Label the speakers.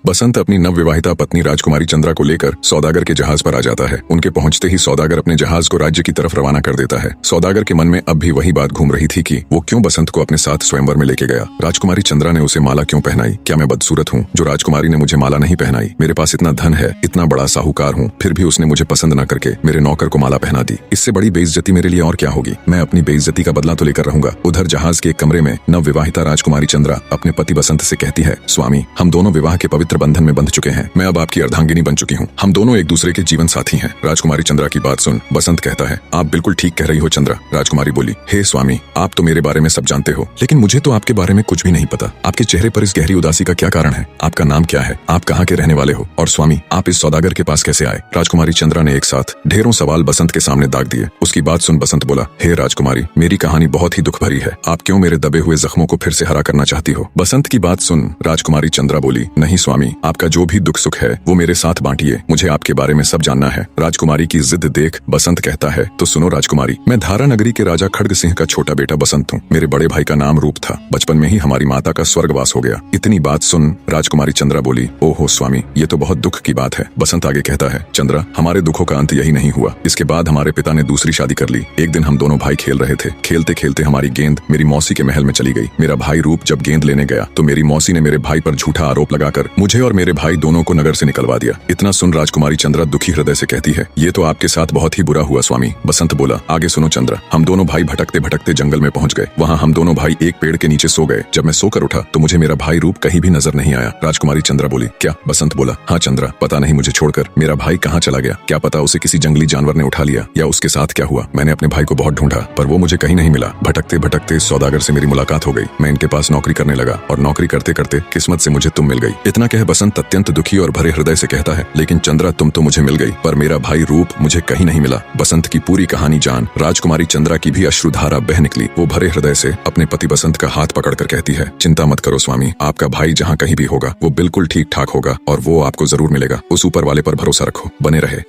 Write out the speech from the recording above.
Speaker 1: बसंत अपनी नवविवाहिता पत्नी राजकुमारी चंद्रा को लेकर सौदागर के जहाज पर आ जाता है। उनके पहुंचते ही सौदागर अपने जहाज को राज्य की तरफ रवाना कर देता है। सौदागर के मन में अब भी वही बात घूम रही थी कि वो क्यों बसंत को अपने साथ स्वयंवर में लेके गया। राजकुमारी चंद्रा ने उसे माला क्यों पहनाई? क्या मैं बदसूरत हूँ जो राजकुमारी ने मुझे माला नहीं पहनाई? मेरे पास इतना धन है, इतना बड़ा साहूकार हूँ, फिर भी उसने मुझे पसंद न करके मेरे नौकर को माला पहना दी। इससे बड़ी बेइज्जती मेरे लिए और क्या होगी? मैं अपनी बेइज्जती का बदला तो लेकर रहूंगा। उधर जहाज के एक कमरे में नवविवाहिता राजकुमारी चंद्रा अपने पति बसंत से कहती है, स्वामी, हम दोनों विवाह के पवित्र बंधन में बंध चुके हैं। मैं अब आपकी अर्धांगिनी बन चुकी हूँ। हम दोनों एक दूसरे के जीवन साथी हैं। राजकुमारी चंद्रा की बात सुन बसंत कहता है, आप बिल्कुल ठीक कह रही हो चंद्रा। राजकुमारी बोली, हे स्वामी, आप तो मेरे बारे में सब जानते हो, लेकिन मुझे तो आपके बारे में कुछ भी नहीं पता। आपके चेहरे पर इस गहरी उदासी का क्या कारण है? आपका नाम क्या है? आप कहाँ के रहने वाले हो? और स्वामी, आप इस सौदागर के पास कैसे आए? राजकुमारी चंद्रा ने एक साथ ढेरों सवाल बसंत के सामने दाग दिए। उसकी बात सुन बसंत बोला, हे राजकुमारी, मेरी कहानी बहुत ही दुख भरी है। आप क्यों मेरे दबे हुए जख्मों को फिर से हरा करना चाहती हो? बसंत की बात सुन राजकुमारी चंद्रा बोली, नहीं स्वामी, आपका जो भी दुख सुख है वो मेरे साथ बांटिए। मुझे आपके बारे में सब जानना है। राजकुमारी की जिद देख बसंत कहता है, तो सुनो राजकुमारी, मैं धारा नगरी के राजा खड्ग सिंह का छोटा बेटा बसंत हूँ। मेरे बड़े भाई का नाम रूप था। बचपन में ही हमारी माता का स्वर्गवास हो गया। इतनी बात सुन राजकुमारी चंद्रा बोली, ओहो स्वामी, ये तो बहुत दुख की बात है। बसंत आगे कहता है, चंद्रा, हमारे दुखों का अंत यही नहीं हुआ। इसके बाद हमारे पिता ने दूसरी शादी कर ली। एक दिन हम दोनों भाई खेल रहे थे। खेलते खेलते हमारी गेंद मेरी मौसी के महल में चली गई। मेरा भाई रूप जब गेंद लेने गया तो मेरी मौसी ने मेरे भाई पर झूठा आरोप लगाकर मुझे और मेरे भाई दोनों को नगर से निकलवा दिया। इतना सुन राजकुमारी चंद्रा दुखी हृदय से कहती है, ये तो आपके साथ बहुत ही बुरा हुआ स्वामी। बसंत बोला, आगे सुनो चंद्रा। हम दोनों भाई भटकते भटकते जंगल में पहुंच गए। वहाँ हम दोनों भाई एक पेड़ के नीचे सो गए। जब मैं सोकर उठा तो मुझे मेरा भाई रूप कहीं भी नजर नहीं आया। राजकुमारी चंद्रा बोली, क्या? बसंत बोला, हाँ चंद्रा, पता नहीं मुझे छोड़कर मेरा भाई कहाँ चला गया। क्या पता उसे किसी जंगली जानवर ने उठा लिया या उसके साथ क्या हुआ। मैंने अपने भाई को बहुत ढूंढा पर वो मुझे कहीं नहीं मिला। भटकते भटकते सौदागर से मेरी मुलाकात हो गई। मैं इनके पास नौकरी करने लगा और नौकरी करते करते किस्मत से मुझे तुम मिल गई। इतना कह बसंत अत्यंत दुखी और भरे हृदय से कहता है, लेकिन चंद्रा, तुम तो मुझे मिल गई पर मेरा भाई रूप मुझे कहीं नहीं मिला। बसंत की पूरी कहानी जान राजकुमारी चंद्रा की भी अश्रुधारा बह निकली। वो भरे हृदय से अपने पति बसंत का हाथ पकड़कर कहती है, चिंता मत करो स्वामी, आपका भाई जहाँ कहीं भी होगा वो बिल्कुल ठीक ठाक होगा और वो आपको जरूर मिलेगा। उस ऊपर वाले पर भरोसा रखो, बने रहे।